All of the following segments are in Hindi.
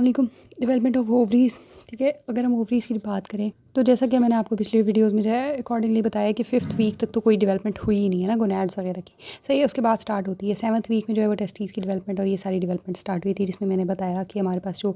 वालेकुम। डेवलपमेंट ऑफ ओवरीज़, ठीक है। अगर हम ओवरीज़ की बात करें तो जैसा कि मैंने आपको पिछले वीडियोस में जो है अकॉर्डिंगली बताया कि 5th वीक तक तो कोई डेवलपमेंट हुई ही नहीं है ना गोनैड्स वगैरह की, सही है। उसके बाद स्टार्ट होती है 7th वीक में जो है वो टेस्टीज़ की डेवलपमेंट और ये सारी डेवलपमेंट स्टार्ट हुई थी, जिसमें मैंने बताया कि हमारे पास जो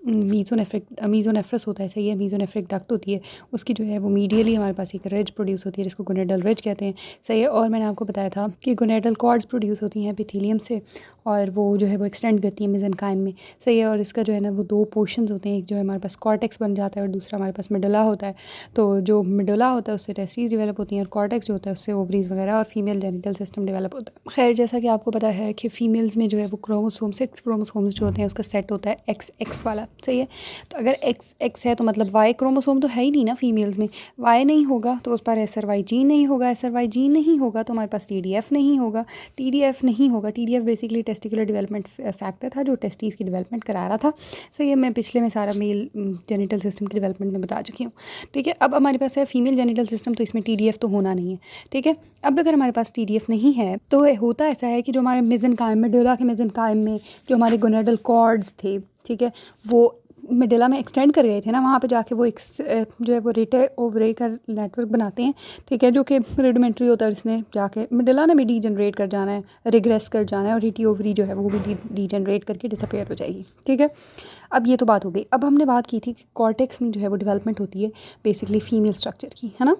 मीज़ोनेफ्रस होता है, सही है। मीज़ोनेफ्रिक डक्ट होती है, उसकी जो है वो मीडियली हमारे पास एक रिज प्रोड्यूस होती है जिसको गोनेडल रिज कहते हैं, सही है। और मैंने आपको बताया था कि गोनेडल कॉर्ड्स प्रोड्यूस होती हैं एपिथेलियम से और वो जो है वो एक्सटेंड करती है मेसेनकाइम में, सही है। और इसका जो है ना वो दो पोर्शंस होते हैं, एक जो है हमारे पास कॉर्टेक्स बन जाता है और दूसरा हमारे पास मिडुला होता है। तो जो मिडुला होता है उससे टेस्टीज डेवलप होती हैं और कॉर्टेक्स जो होता है उससे ओवरीज वगैरह और फीमेल जेनिटल सिस्टम डेवलप होता है। खैर, जैसा कि आपको पता है कि फीमेल्स में जो है वो क्रोमोसोम 6 क्रोमोसोम्स जो होते हैं उसका सेट होता है XX वाला, सही है। तो अगर XX है तो मतलब Y क्रोमोसोम तो है ही नहीं ना फीमेल्स में। Y नहीं होगा तो उस पर SRY जीन नहीं होगा, SRY जीन नहीं होगा तो हमारे पास TDF नहीं होगा, TDF नहीं होगा। TDF basically testicular development factor था जो टेस्टीज़ की डेवलपमेंट करा रहा था, सही है। मैं पिछले में सारा मेल जेनिटल सिस्टम की डेवलपमेंट में बता चुकी हूँ, ठीक है। अब हमारे पास है फीमेल जेनिटल सिस्टम, तो इसमें TDF तो होना नहीं है, ठीक है। अब अगर हमारे पास TDF नहीं है तो होता ऐसा है कि जो हमारे मेसेनकाइम में, मेडुला के मेसेनकाइम में जो हमारे गोनेडल कॉर्ड्स थे, ठीक है, वो मिडिला में एक्सटेंड कर गए थे ना, वहाँ पे जाके वो एक जो है वो रेटे ओवरे का नेटवर्क बनाते हैं, ठीक है, जो कि रेडिमेंट्री होता है। इसने जाके मिडिला ने भी डीजनरेट कर जाना है, रिग्रेस कर जाना है और रिटी ओवरी जो है वो भी डीजनरेट करके डिसअपेयर हो जाएगी, ठीक है। अब ये तो बात हो गई। अब हमने बात की थी कि कॉर्टेक्स में जो है वो डेवलपमेंट होती है बेसिकली फीमेल स्ट्रक्चर की, है ना।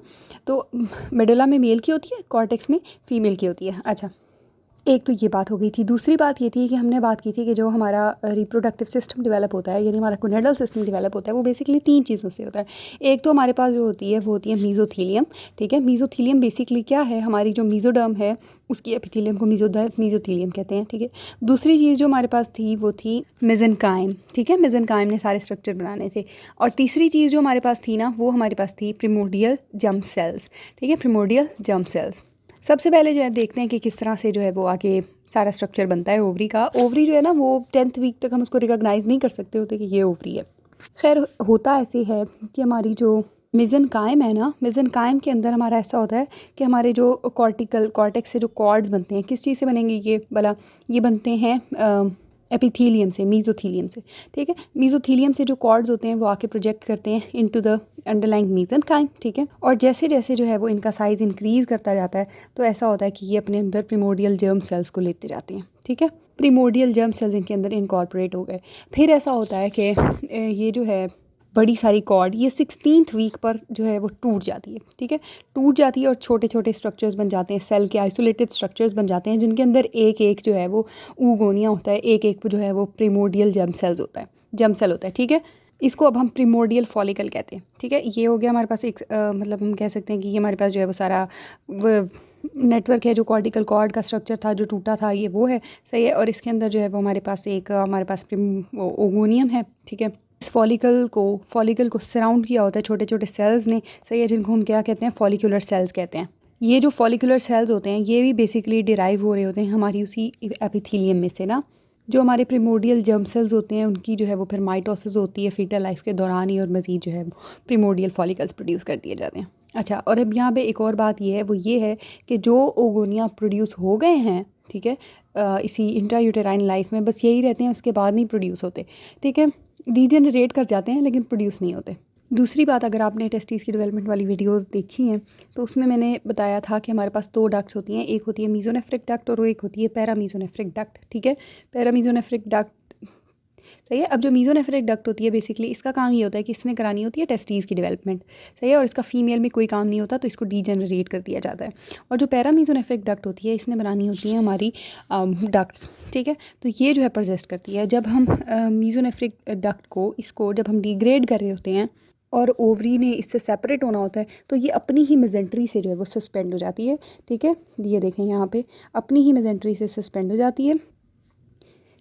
तो मिडिला में मेल की होती है, कॉर्टेक्स में फीमेल की होती है। अच्छा, एक तो ये बात हो गई थी। दूसरी बात ये थी कि हमने बात की थी कि जो हमारा रिप्रोडक्टिव सिस्टम डेवलप होता है, यानी हमारा गोनेडल सिस्टम डेवलप होता है, वो बेसिकली 3 चीज़ों से होता है। एक तो हमारे पास जो होती है वो होती है मीज़ोथीलियम, ठीक है। मीज़ोथीलियम बेसिकली क्या है, हमारी जो मीज़ोडर्म है उसकी एपिथेलियम को मीज़ोथीलियम कहते हैं, ठीक है। दूसरी चीज़ जो हमारे पास थी वो थी मेसेनकाइम, ठीक है। मेसेनकाइम ने सारे स्ट्रक्चर बनाने थे। और तीसरी चीज़ जो हमारे पास थी ना, वो हमारे पास थी प्रिमोर्डियल जर्म सेल्स, ठीक है, प्रिमोर्डियल जर्म सेल्स। सबसे पहले जो है देखते हैं कि किस तरह से जो है वो आगे सारा स्ट्रक्चर बनता है ओवरी का। ओवरी जो है ना वो 10th वीक तक हम उसको रिकॉग्नाइज़ नहीं कर सकते होते कि ये ओवरी है। खैर, होता ऐसे है कि हमारी जो मेसेनकाइम है ना, मेसेनकाइम के अंदर हमारा ऐसा होता है कि हमारे जो कॉर्टेक्स से जो कॉर्ड्स बनते हैं, किस चीज़ से बनेंगे ये भला, ये बनते हैं एपिथेलियम से, मीज़ोथीलियम से, ठीक है। मीज़ोथीलियम से जो कॉर्ड्स होते हैं वो आके प्रोजेक्ट करते हैं इनटू द अंडरलाइंग मेसेनकाइम, ठीक है। और जैसे जैसे जो है वो इनका साइज़ इंक्रीज़ करता जाता है तो ऐसा होता है कि ये अपने अंदर प्रिमोर्डियल जर्म सेल्स को लेते जाते हैं, ठीक है। प्रिमोर्डियल जर्म सेल्स इनके अंदर इनकॉर्पोरेट हो गए। फिर ऐसा होता है कि ये जो है बड़ी सारी कॉर्ड ये 16th वीक पर जो है वो टूट जाती है, ठीक है। टूट जाती है और छोटे छोटे स्ट्रक्चर्स बन जाते हैं, सेल के आइसोलेटेड स्ट्रक्चर्स बन जाते हैं, जिनके अंदर एक एक जो है वो ऊगोनिया होता है, एक एक जो है वो प्रिमोर्डियल जर्म सेल्स होता है, जर्म सेल होता है, ठीक है। इसको अब हम प्रिमोर्डियल फॉलिकल कहते हैं, ठीक है। ये हो गया हमारे पास एक मतलब हम कह सकते हैं कि ये हमारे पास जो है वो सारा नेटवर्क है, जो कॉर्टिकल कॉर्ड का स्ट्रक्चर था जो टूटा था, ये वो है, सही है। और इसके अंदर जो है वो हमारे पास ओगोनियम है, ठीक है। इस फॉलिकल को सराउंड किया होता है छोटे छोटे सेल्स ने, सही है, जिनको हम क्या कहते हैं, फॉलिकुलर सेल्स कहते हैं। ये जो फॉलिकुलर सेल्स होते हैं ये भी बेसिकली डिराइव हो रहे होते हैं हमारी उसी एपिथेलियम में से ना। जो हमारे प्रिमोर्डियल जर्म सेल्स होते हैं उनकी जो है वो फिर माइटोसिस होती है फीटल लाइफ के दौरान ही, और मज़ीद जो है वो प्रिमोर्डियल फॉलिकल्स प्रोड्यूस कर दिए जाते हैं। अच्छा, और अब यहाँ पे एक और बात ये है, वो ये है कि जो ओगोनिया प्रोड्यूस हो गए हैं, ठीक है, इसी इंट्रायूटेराइन लाइफ में बस यही रहते हैं, उसके बाद नहीं प्रोड्यूस होते, ठीक है। डीजेनरेट कर जाते हैं लेकिन प्रोड्यूस नहीं होते। दूसरी बात, अगर आपने टेस्टीज़ की डेवलपमेंट वाली वीडियोस देखी हैं तो उसमें मैंने बताया था कि हमारे पास 2 डक्ट्स होती हैं, एक होती है मीज़ोनेफ्रिक डक्ट और वो एक होती है पैरामीज़ोनेफ्रिक डक्ट, ठीक है। पैरामीज़ोनेफ्रिक डक्ट, सही है। अब जो मीज़ोनेफ्रिक डक्ट होती है बेसिकली इसका काम ये होता है कि इसने करानी होती है टेस्टीज़ की डेवलपमेंट, सही है, और इसका फीमेल में कोई काम नहीं होता तो इसको डीजेनरेट कर दिया जाता है। और जो पैरामीज़ोनेफ्रिक डक्ट होती है इसने बनानी होती है हमारी डक्ट्स, ठीक है। तो ये जो है परसिस्ट करती है। जब हम मीज़ोनेफ्रिक डक्ट को इसको जब हम डिग्रेड कर रहे होते हैं और ओवरी ने इससे सेपरेट होना होता है तो ये अपनी ही मेसेंट्री से जो है वो सस्पेंड हो जाती है, ठीक है। ये देखें यहाँ पे अपनी ही मेसेंट्री से सस्पेंड हो जाती है,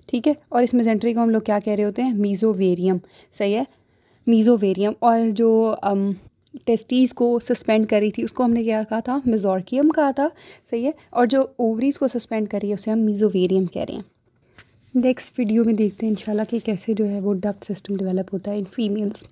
ठीक है। और इस मेसेंट्री को हम लोग क्या कह रहे होते हैं, मीज़ोवेरियम, सही है, मीज़ोवेरियम। और जो टेस्टीज़ को सस्पेंड करी थी उसको हमने क्या कहा था, मेजोर्कियम कहा था, सही है। और जो ओवरीज़ को सस्पेंड करी है उसे हम मीज़ोवेरियम कह रहे हैं। नेक्स्ट वीडियो में देखते हैं इंशाल्लाह कि कैसे जो है वो डक्ट सिस्टम डेवलप होता है इन फीमेल्स।